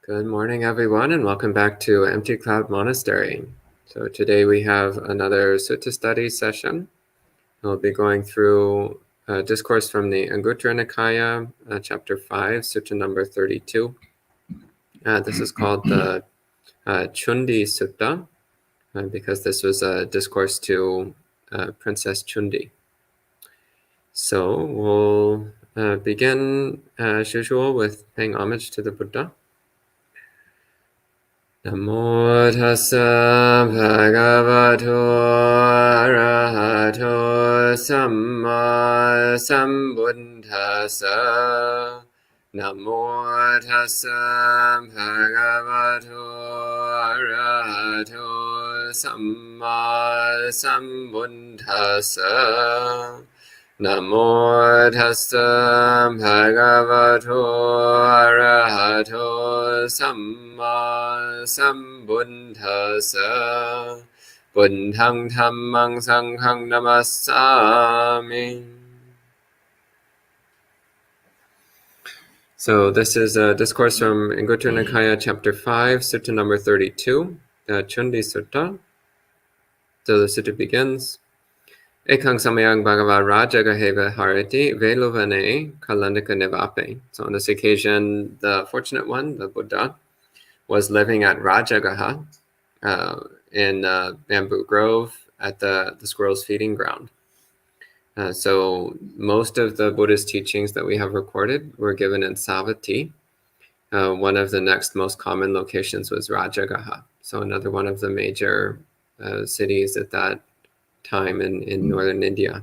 Good morning, everyone, and welcome back to Empty Cloud Monastery. So today we have another Sutta study session. We'll be going through a discourse from the Anguttara Nikaya, chapter 5, Sutta number 32. This is called the Cundi Sutta, because this was a discourse to Princess Cundi. So we'll begin, as usual, with paying homage to the Buddha. Namo tassa bhagavato arahato samma sambuddhassa. Namo tassa bhagavato arahato samma sambuddhassa. Namo tassa bhagavato arahato samma sambuddhassa. Buddhang dhammang sanghang namassami. So this is a discourse from Anguttara Nikaya, chapter 5, Sutta number 32, the Cundi Sutta. So the sutta begins. Ekang samayang bhagavad rajagaheva harati veluvane kalandika nivape. So on this occasion, the fortunate one, the Buddha, was living at Rajagaha in Bamboo Grove at the squirrel's feeding ground. So most of the Buddhist teachings that we have recorded were given in Savatthi. One of the next most common locations was Rajagaha. So another one of the major cities at that time in northern India.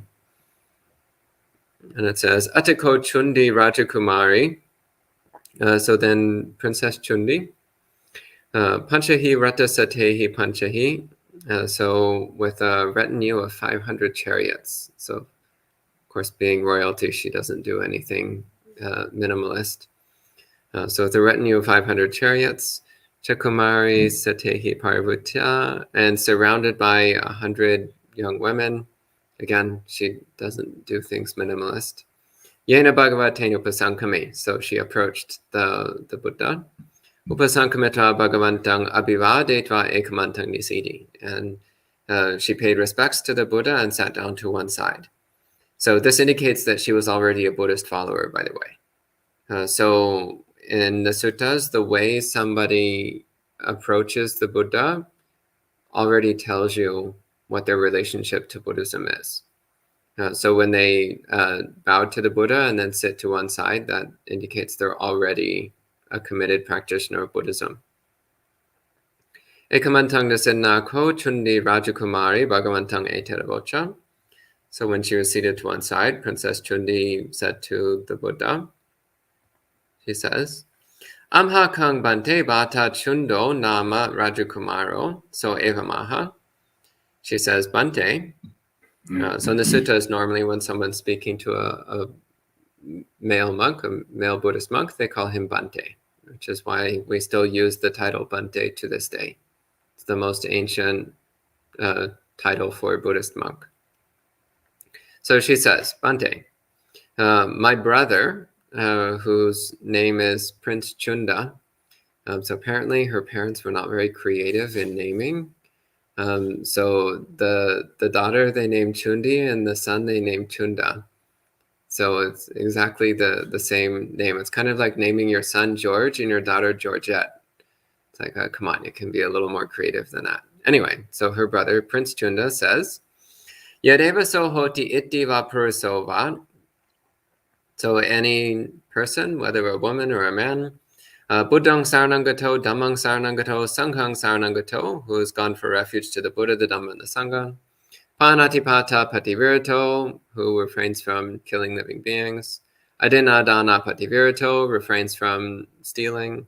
And it says, Atiko Cundi Rajakumari. So then Princess Cundi, Panchahi Rata Satehi Panchahi. So with a retinue of 500 chariots. So of course, being royalty, she doesn't do anything minimalist. So with a retinue of 500 chariots, Chakumari Satehi Parvutya, and surrounded by 100 young women. Again, she doesn't do things minimalist. Yena Bhagavatena Upasankame. So she approached the Buddha. Upasankameta Bhagavantang Abhivadetva Ekamantang Nisidi. And she paid respects to the Buddha and sat down to one side. So this indicates that she was already a Buddhist follower, by the way. So in the suttas, the way somebody approaches the Buddha already tells you what their relationship to Buddhism is. So when they bow to the Buddha and then sit to one side, that indicates they're already a committed practitioner of Buddhism. Ekamantang nasinako chundi rajakumari bhagavantang eteravocha. So when she was seated to one side, Princess Cundi said to the Buddha, she says, Amha kang Bhante bhata chundo nama rajakumaro so evamaha. She says, Bhante. So in the suttas, normally when someone's speaking to a male monk, a male Buddhist monk, they call him Bhante, which is why we still use the title Bhante to this day. It's the most ancient title for a Buddhist monk. So she says, Bhante, my brother, whose name is Prince Chunda, so apparently her parents were not very creative in naming. So the daughter they named Chundi and the son they named Chunda. So it's exactly the same name. It's kind of like naming your son George and your daughter Georgette. It's like, come on, it can be a little more creative than that. Anyway, so her brother Prince Chunda says, Yadeva so hoti iti va purusova. So any person, whether a woman or a man, Buddhang Saranangato, Dhammang Saranangato, Sanghang Saranangato, who has gone for refuge to the Buddha, the Dhamma, and the Sangha. Panatipata Pativirito, who refrains from killing living beings. Adinadana Pativirito, refrains from stealing.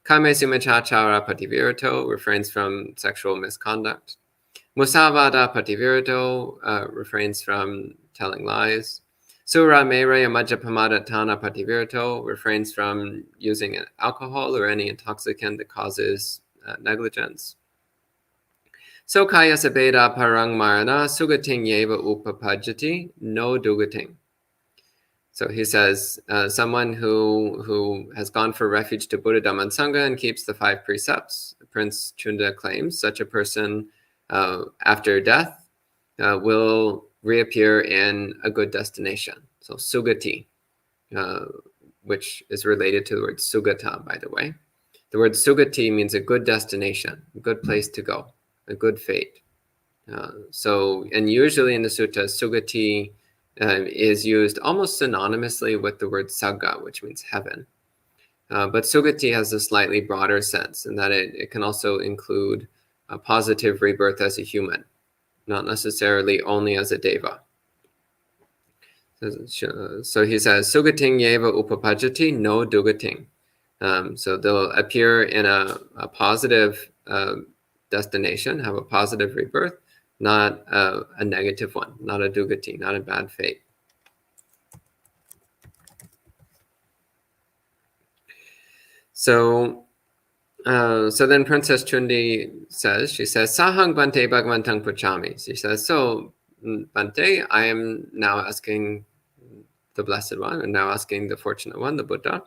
Kame Sumachachara Pativirito, refrains from sexual misconduct. Musavada Pativirito, refrains from telling lies. Sura Mereya Majapamada Tana Pativirto, refrains from using alcohol or any intoxicant that causes negligence. So Kaya Sabeda Parang Marana Sugating Yeva Upapajati, no Dugating. So he says, someone who has gone for refuge to Buddha, Dhamma, and Sangha and keeps the 5 precepts, Prince Chunda claims, such a person after death will reappear in a good destination. So sugati, which is related to the word sugata, by the way. The word sugati means a good destination, a good place to go, a good fate. And usually in the sutta, sugati is used almost synonymously with the word sagga, which means heaven. But sugati has a slightly broader sense in that it can also include a positive rebirth as a human, not necessarily only as a deva. So he says, sugating yeva upapajati no dugating. So they'll appear in a positive destination, have a positive rebirth, not a negative one, not a dugati, not a bad fate. So then Princess Chundi says, Sahang Bhante Bhagavantang Puchami. She says, so Bhante, I am now asking the Blessed One, and now asking the Fortunate One, the Buddha.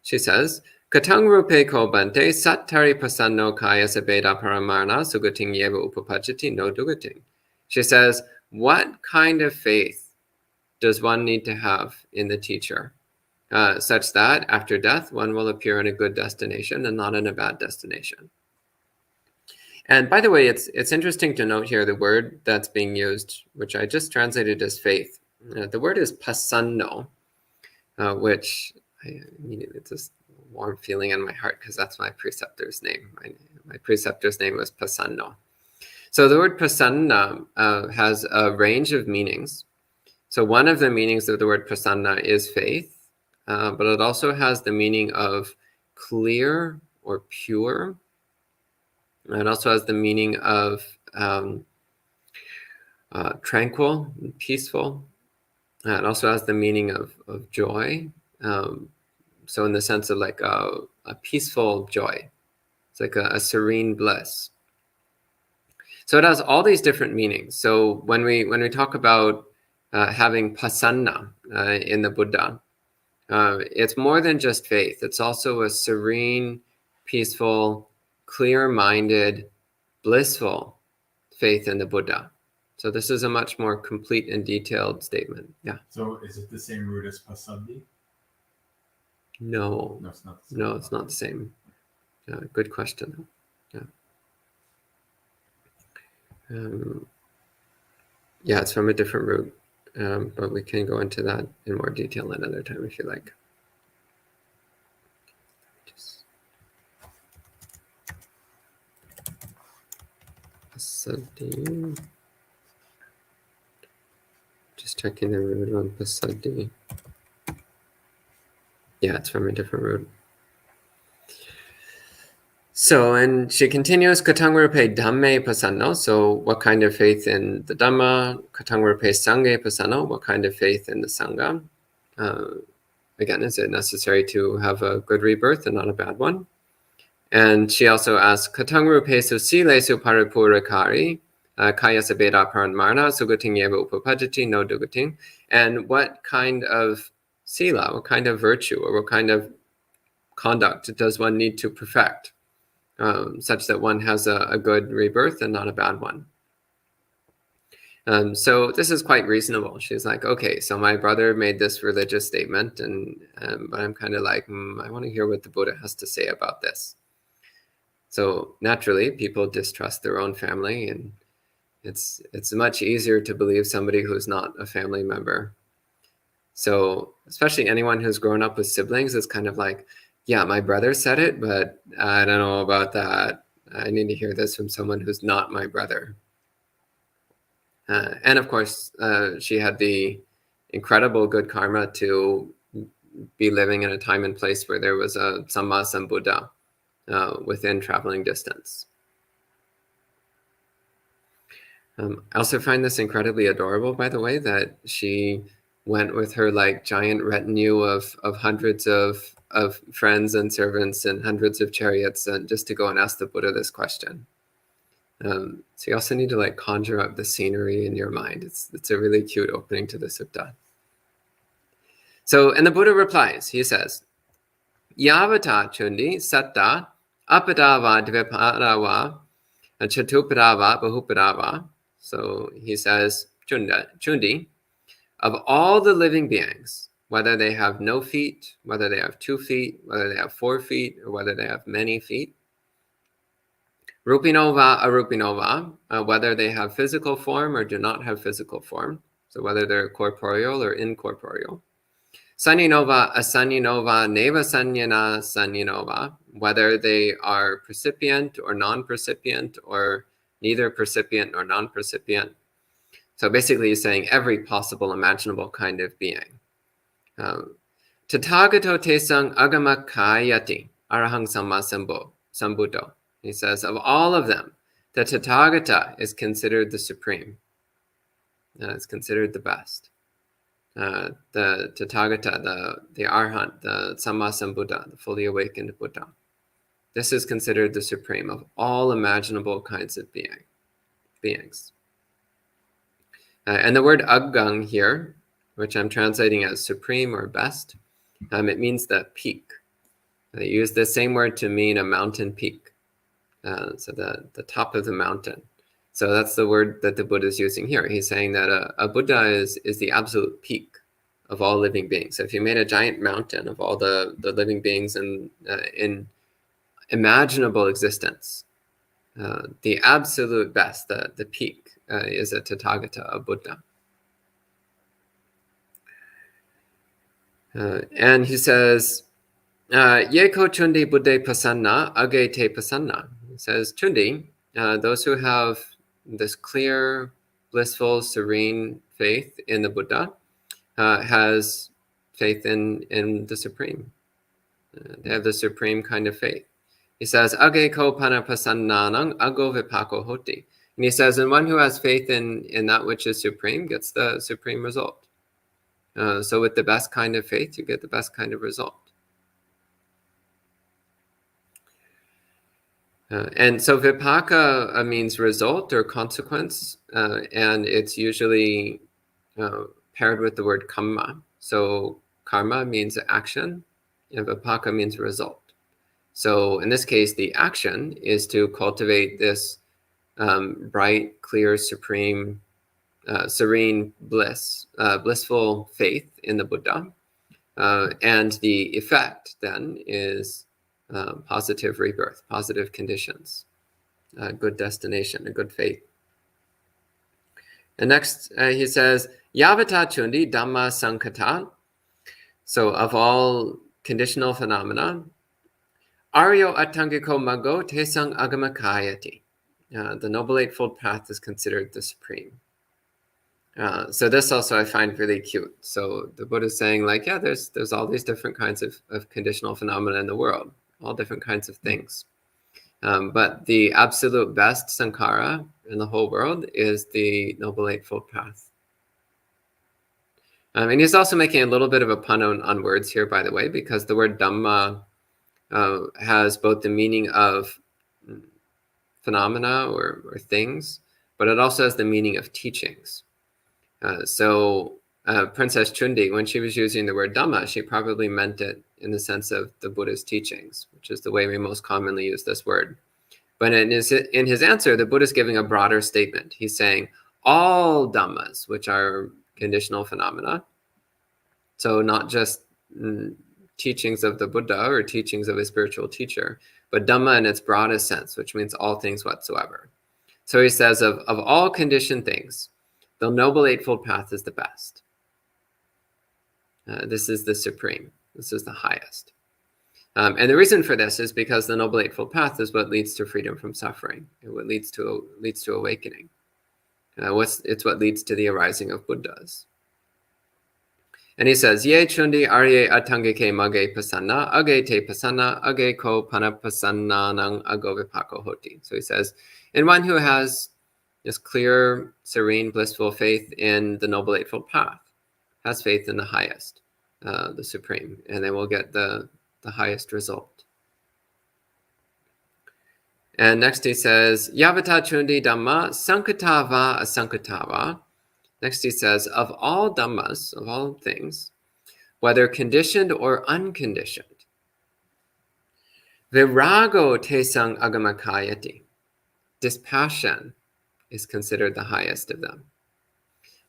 She says, Katang rupe ko Bhante sattari pasanno kaya sabeda paramarna sugating yeva upapachati no dugating. She says, what kind of faith does one need to have in the teacher, such that after death one will appear in a good destination and not in a bad destination? And by the way, it's interesting to note here the word that's being used, which I just translated as faith. The word is pasanno, which it's a warm feeling in my heart because that's my preceptor's name. My preceptor's name was Pasanno. So the word Pasanna has a range of meanings. So one of the meanings of the word Pasanna is faith, but it also has the meaning of clear or pure. It also has the meaning of tranquil, peaceful. It also has the meaning of joy. So in the sense of like a peaceful joy. It's like a serene bliss. So it has all these different meanings. So when we talk about having pasanna in the Buddha, it's more than just faith. It's also a serene, peaceful, clear-minded, blissful faith in the Buddha. So this is a much more complete and detailed statement. Yeah. So is it the same root as pasadi? No. No, it's not the same. No, it's not the same. Good question. Yeah. Yeah, it's from a different root, but we can go into that in more detail another time if you like. Pasadi. Just checking the root on pasadi. Yeah, it's from a different root. So, and she continues, Katangrupe Dhamme Pasano. So, what kind of faith in the Dhamma? Katangrupe Sanghe Pasano. What kind of faith in the Sangha? Again, is it necessary to have a good rebirth and not a bad one? And she also asks, Katangrupe Susile Suparipurakari, Kaya Sabeda Paranmarna, Sugating Yeva Upapajati, no Dugating. And what kind of sila, what kind of virtue, or what kind of conduct does one need to perfect? Such that one has a good rebirth and not a bad one. So this is quite reasonable. She's like, okay, so my brother made this religious statement, but I'm kind of like, I want to hear what the Buddha has to say about this. So naturally, people distrust their own family, and it's much easier to believe somebody who's not a family member. So especially anyone who's grown up with siblings is kind of like, yeah, my brother said it, but I don't know about that. I need to hear this from someone who's not my brother. And of course, she had the incredible good karma to be living in a time and place where there was a Samma Sambuddha within traveling distance. I also find this incredibly adorable, by the way, that she went with her like giant retinue of hundreds of friends and servants and hundreds of chariots just to go and ask the Buddha this question. So you also need to like conjure up the scenery in your mind. It's a really cute opening to the sutta. So, and the Buddha replies, he says, Yavata chundi satta apadava dviparava chatupadava bahupadava. So he says, Chundi, of all the living beings, whether they have no feet, whether they have 2 feet, whether they have 4 feet, or whether they have many feet, Rupinova, Arupinova, whether they have physical form or do not have physical form, so whether they're corporeal or incorporeal. Saninova, Asaninova, Neva Sanyana, Saninova, whether they are percipient or non-percipient or neither percipient nor non-percipient. So basically he's saying every possible imaginable kind of being. Tathagato tesang agamakayati, arahang sambuddho. He says, of all of them, the Tathagata is considered the supreme. It's considered the best. The Tathagata, the Arhat, the Sammasambuddha, the fully awakened Buddha. This is considered the supreme of all imaginable kinds of beings. And the word Aggang here, which I'm translating as supreme or best, it means the peak. They use the same word to mean a mountain peak. So the top of the mountain. So that's the word that the Buddha is using here. He's saying that a Buddha is the absolute peak of all living beings. So if you made a giant mountain of all the living beings in imaginable existence, the absolute best, the peak, is a Tathagata, a Buddha. And he says, Yeko chundi buddhe pasanna, age te pasanna. He says, Chundi, those who have this clear, blissful, serene faith in the Buddha, has faith in the Supreme. They have the supreme kind of faith. He says, Age ko panapasannanang ago vipako hoti. And he says, and one who has faith in that which is supreme gets the supreme result. So with the best kind of faith, you get the best kind of result. And so vipaka means result or consequence, and it's usually paired with the word karma. So karma means action, and vipaka means result. So in this case, the action is to cultivate this bright, clear, supreme, serene bliss, blissful faith in the Buddha. And the effect then is positive rebirth, positive conditions, a good destination, a good fate. And next he says, Yavata chundi dhamma sankata. So of all conditional phenomena, Aryo atangiko mago tesang agamakayati. The Noble Eightfold Path is considered the supreme. So this also I find really cute. So the Buddha is saying, like, yeah, there's all these different kinds of conditional phenomena in the world, all different kinds of things. But the absolute best sankhara in the whole world is the Noble Eightfold Path. And he's also making a little bit of a pun on words here, by the way, because the word Dhamma has both the meaning of phenomena or things, but it also has the meaning of teachings. So Princess Chundi, when she was using the word Dhamma, she probably meant it in the sense of the Buddha's teachings, which is the way we most commonly use this word. But in his answer, the Buddha is giving a broader statement. He's saying all Dhammas, which are conditional phenomena, so not just teachings of the Buddha or teachings of a spiritual teacher, but Dhamma in its broadest sense, which means all things whatsoever. So he says of all conditioned things, the Noble Eightfold Path is the best. This is the supreme. This is the highest. And the reason for this is because the Noble Eightfold Path is what leads to freedom from suffering. It what leads to awakening. It's what leads to the arising of Buddhas. And he says, Ye chundi arye atangike mage pasanna, age te pasanna, age ko panapasanna nang ago vipako hoti. So he says, and one who has this clear, serene, blissful faith in the Noble Eightfold Path has faith in the highest, the supreme, and they will get the highest result. And next he says, Yavata chundi dhamma sankatava asankatava. Next he says, of all dhammas, of all things, whether conditioned or unconditioned. Virago tesang agamakayati. Dispassion is considered the highest of them.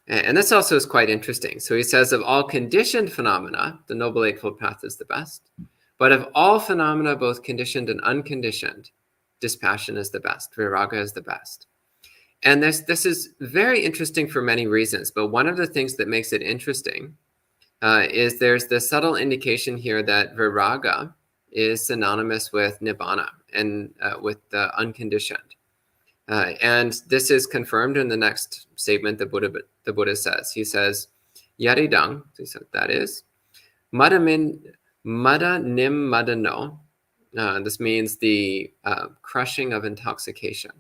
And this also is quite interesting. So he says of all conditioned phenomena, the Noble Eightfold Path is the best. But of all phenomena, both conditioned and unconditioned, dispassion is the best. Viraga is the best. And this is very interesting for many reasons. But one of the things that makes it interesting is there's the subtle indication here that viraga is synonymous with nibbana and with the unconditioned. And this is confirmed in the next statement the Buddha says. He says, Yaridang, so that is, mada nim mada no. This means the crushing of intoxication,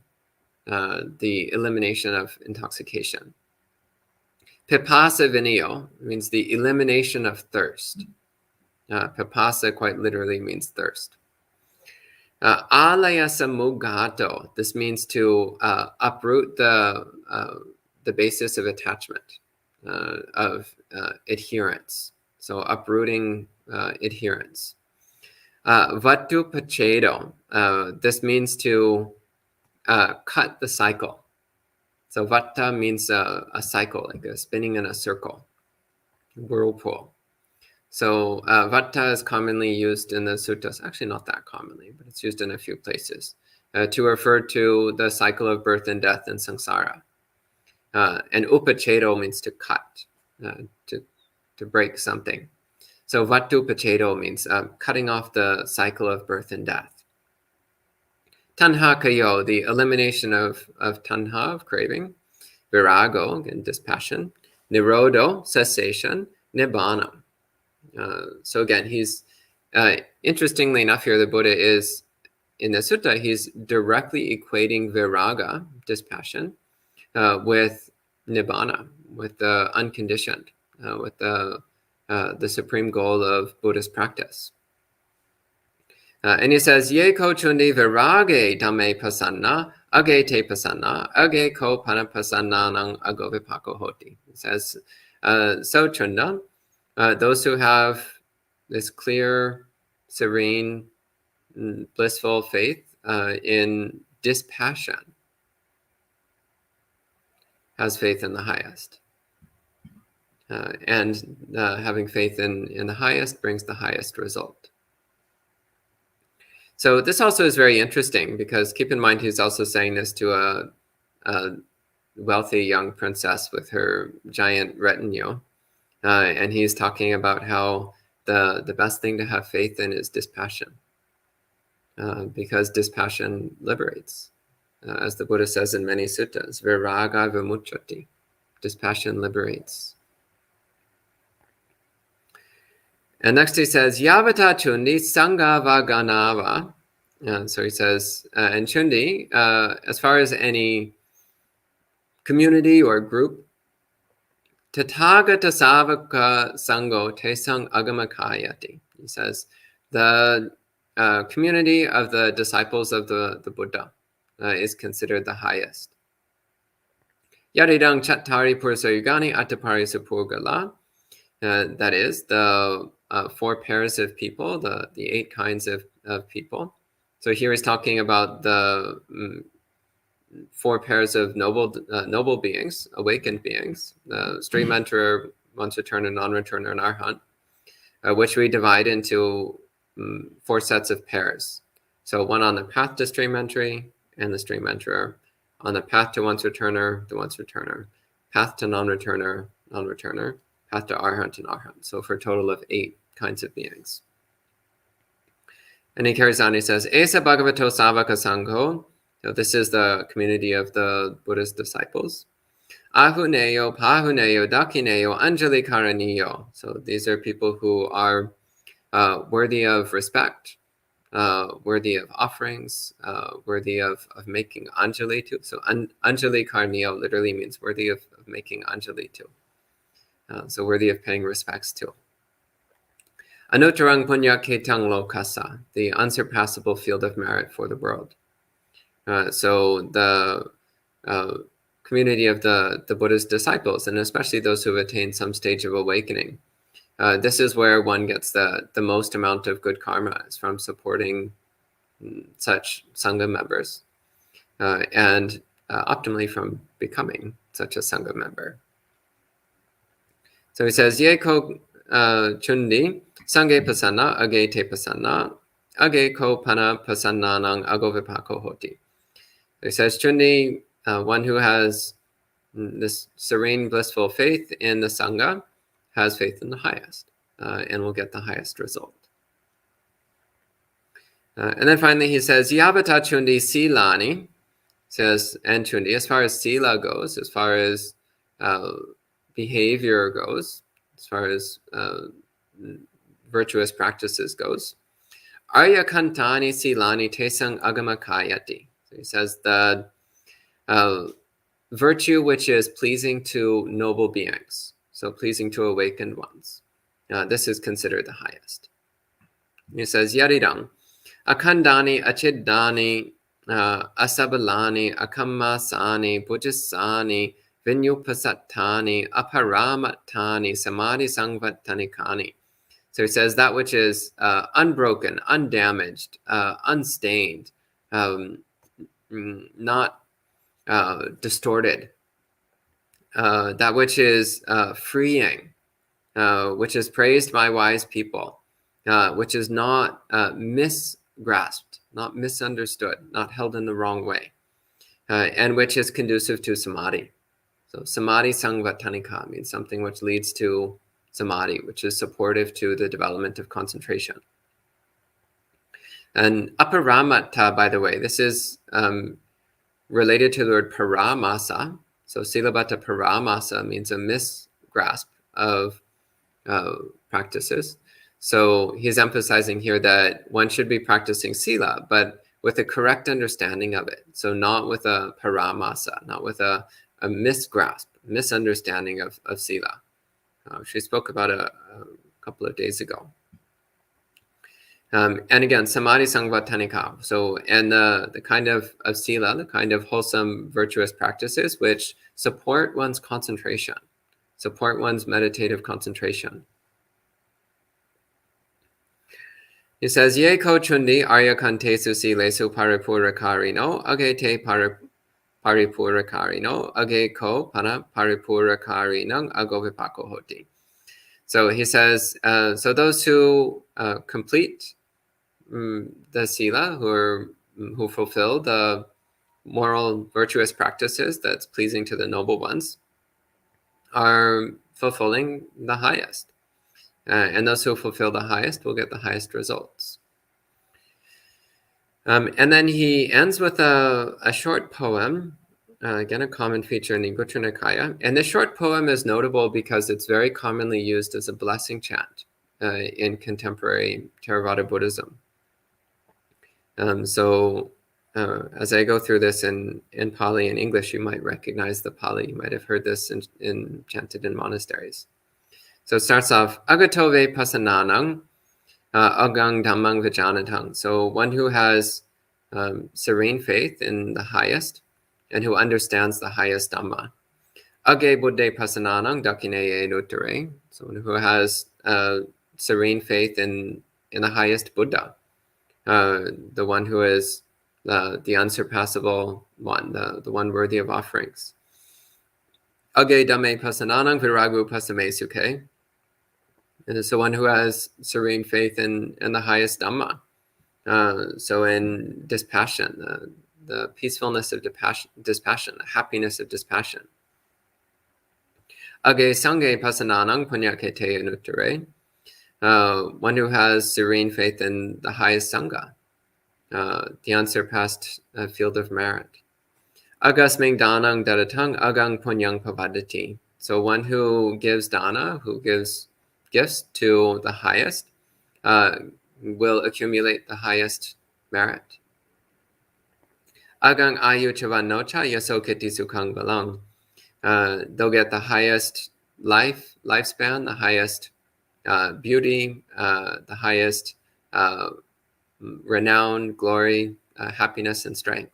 the elimination of intoxication. Pipasa vinio means the elimination of thirst. Pipasa quite literally means thirst. Alaya samugato. This means to uproot the basis of attachment, of adherence. So uprooting adherence. Vatu pachedo. This means to cut the cycle. So vata means a cycle, like a spinning in a circle, whirlpool. So vata is commonly used in the suttas, actually not that commonly, but it's used in a few places, to refer to the cycle of birth and death in samsara. And upachedo means to cut, to break something. So vatu pachedo means cutting off the cycle of birth and death. Tanha kayo, the elimination of tanha, of craving. Virago, again, dispassion. Nirodo, cessation. Nibbana. So again, he's, interestingly enough here, the Buddha is, in the sutta, he's directly equating viraga, dispassion, with nibbana, with the unconditioned, with the supreme goal of Buddhist practice. And he says, Ye ko chundi virage dame pasanna, age te pasanna, age ko pana pasanna nang ago vipako hoti. He says, so chunda, those who have this clear, serene, blissful faith in dispassion has faith in the highest. And having faith in the highest brings the highest result. So this also is very interesting because keep in mind he's also saying this to a wealthy young princess with her giant retinue. And he's talking about how the best thing to have faith in is dispassion, because dispassion liberates. As the Buddha says in many suttas, viraga vimucchati, dispassion liberates. And next he says, Yavata chundi sangava ganava. So he says, and chundi, as far as any community or group, Tathagata Savaka Sango Tesang Agamakayati. He says, the community of the disciples of the Buddha is considered the highest. Yaridang Chattari Pursayugani Atapari Sapurgala. That is, the 4 pairs of people, the 8 kinds of people. So here he's talking about the 4 pairs of noble beings, awakened beings, the stream enterer, once returner, non-returner, and arhat, which we divide into 4 sets of pairs. So one on the path to stream entry and the stream enterer, on the path to once returner, the once returner, path to non-returner, non-returner, path to arhat and arhat. So for a total of 8 kinds of beings. And he carries on, he says, Esa Bhagavato Savaka Sangho. So this is the community of the Buddha's disciples. Ahuneyo, Pahuneyo, Dakineyo, Anjali Karaniyo. So these are people who are worthy of respect, worthy of offerings, worthy of making Anjali to. So Anjali Karaniyo literally means worthy of making Anjali to. So worthy of paying respects to. Anutarang Punya Ketang Lokasa, the unsurpassable field of merit for the world. So the community of the Buddha's disciples, and especially those who have attained some stage of awakening, This is where one gets the most amount of good karma, is from supporting such Sangha members, and optimally from becoming such a Sangha member. So he says, Ye ko chundi, sange pasana, age te pasana, age ko pana pasananang ago vipako hoti. He says, Chundi, one who has this serene, blissful faith in the Sangha, has faith in the highest, and will get the highest result. And then finally he says, Yabata chundi silani, says, and chundi, as far as sila goes, as far as behavior goes, as far as virtuous practices goes, arya kantani silani tesang agamakayati. So he says that virtue which is pleasing to noble beings, so pleasing to awakened ones, this is considered the highest. He says, Yaridang, akandani, achiddani, asabalani, akammasani, bhujasani, vinyupasattani, aparamatani, samadhi sangvatanikani. So he says that which is unbroken, undamaged, unstained, not distorted, that which is freeing, which is praised by wise people, which is not misgrasped, not misunderstood, not held in the wrong way, and which is conducive to samadhi. So samadhi sangvatanika means something which leads to samadhi, which is supportive to the development of concentration. And aparamata, by the way, this is related to the word paramasa. So silabata paramasa means a misgrasp of practices. So he's emphasizing here that one should be practicing sila, but with a correct understanding of it. So not with a paramasa, not with a misgrasp, misunderstanding of sila. She spoke about a couple of days ago. And again, samadhi sangvatanika. So, and the kind of sila, the kind of wholesome, virtuous practices which support one's concentration, support one's meditative concentration. He says, Ye ko chundi arya kantesu silesu paripurakarino, age te paripurakarino, age ko pana paripurakarinang agovipako hoti. So he says, so those who complete the sila, who fulfill the moral virtuous practices that's pleasing to the noble ones, are fulfilling the highest. And those who fulfill the highest will get the highest results. And then he ends with a short poem, again, a common feature in Anguttara Nikaya. And this short poem is notable because it's very commonly used as a blessing chant in contemporary Theravada Buddhism. So as I go through this in Pali and English, you might recognize the Pali. You might have heard this chanted in monasteries. So it starts off, agatove pasananang, agang dhammang vijanatang. So one who has serene faith in the highest and who understands the highest Dhamma. Age buddhe pasananang dakineye nuttare. So one who has serene faith in the highest Buddha, the one who is the unsurpassable one, the one worthy of offerings. Age dhamme pasananang viragu pasame sukhe. And so one who has serene faith in the highest Dhamma. So in dispassion, the peacefulness of dispassion, the happiness of dispassion. Age sanghe pasananang punyakete anuttare. One who has serene faith in the highest Sangha, the unsurpassed field of merit. Agasmeng danang dadatang agang punyang pavadati. So one who gives dana, who gives gifts to the highest, will accumulate the highest merit. Agang ayu chavanocha yasokiti sukhang balang. They'll get the highest lifespan, the highest beauty, the highest renown, glory, happiness, and strength.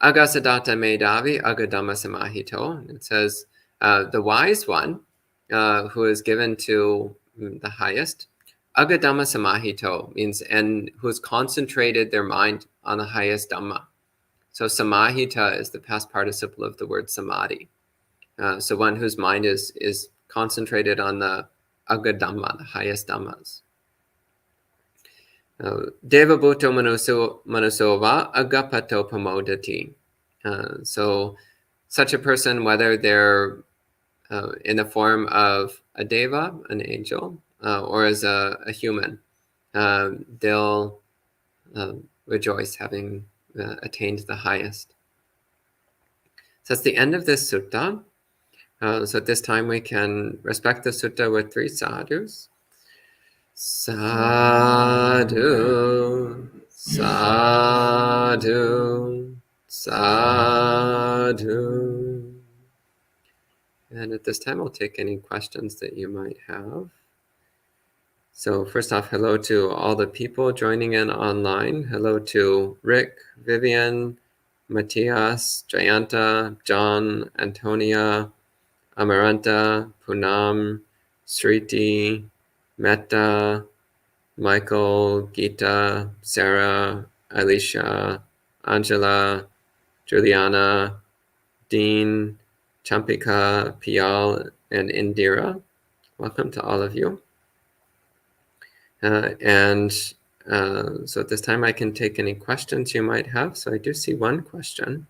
Agasadata medavi agadama samahito. It says the wise one who is given to the highest. Agadhamma samahito means, and who's concentrated their mind on the highest Dhamma. So samahita is the past participle of the word samadhi. So one whose mind is concentrated on the agadhamma, the highest Dhammas. Deva bhuto manuso va agapato pamodati. So such a person, whether they're in the form of a deva, an angel, or as a human, they'll rejoice having attained the highest. So that's the end of this sutta. So at this time we can respect the sutta with 3 sadhus. Sadhu, sadhu, sadhu. And at this time, I'll take any questions that you might have. So first off, hello to all the people joining in online. Hello to Rick, Vivian, Matthias, Jayanta, John, Antonia, Amaranta, Punam, Sriti, Metta, Michael, Gita, Sarah, Alicia, Angela, Juliana, Dean, Champika, Pial, and Indira. Welcome to all of you. So at this time I can take any questions you might have. So I do see one question.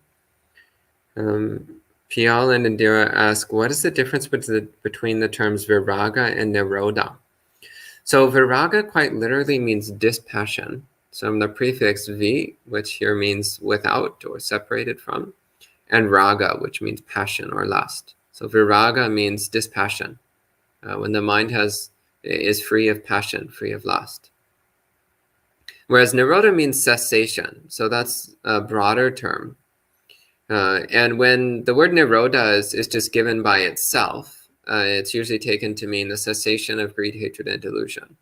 Pial and Indira ask, what is the difference between the terms viraga and nirodha? So viraga quite literally means dispassion. So the prefix vi, which here means without or separated from, and raga, which means passion or lust. So viraga means dispassion, when the mind is free of passion, free of lust. Whereas nirodha means cessation. So that's a broader term. And when the word nirodha is just given by itself, it's usually taken to mean the cessation of greed, hatred, and delusion.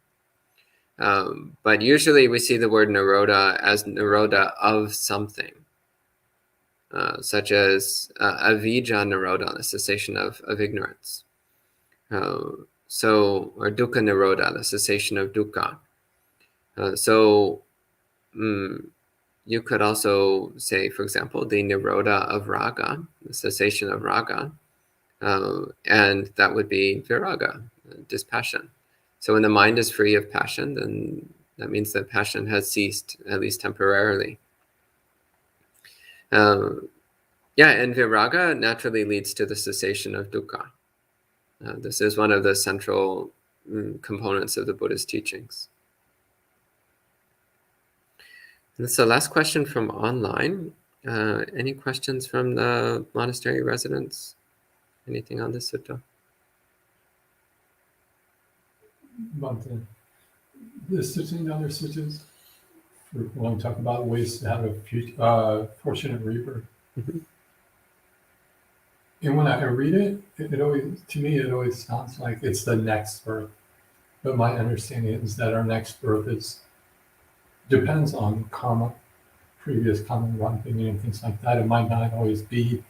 But usually we see the word nirodha as nirodha of something, such as avijja nirodha, the cessation of ignorance. Or dukkha nirodha, the cessation of dukkha. You could also say, for example, the nirodha of raga, the cessation of raga, and that would be viraga, dispassion. So when the mind is free of passion, then that means that passion has ceased, at least temporarily. And viraga naturally leads to the cessation of dukkha. This is one of the central components of the Buddha's teachings. And this is the last question from online. Any questions from the monastery residents? Anything on this sutta? Bhante, the sutta and other suttas, when we talk about ways to have a fortunate rebirth. Mm-hmm. And when I read it, it always sounds like it's the next birth. But my understanding is that our next birth depends on karma, previous karma running and things like that. It might not always be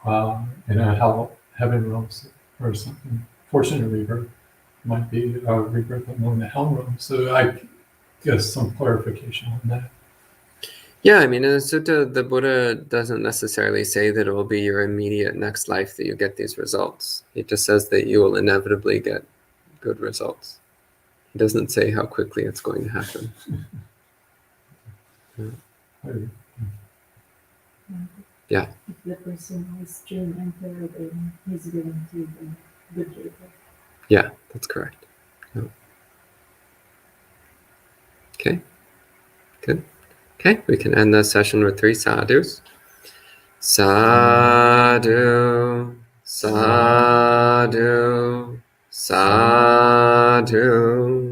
in a heaven realm or something. Fortunate rebirth might be a rebirth among the hell realm. So I guess some clarification on that. Yeah, I mean, in the sutta, the Buddha doesn't necessarily say that it will be your immediate next life that you get these results. He just says that you will inevitably get good results. He doesn't say how quickly it's going to happen. Yeah. If the person has dream entered, then he's going to the good rebirth. Yeah, that's correct. Yeah. Okay, good. Okay, we can end the session with 3 sadhus. Sadhu, sadhu, sadhu.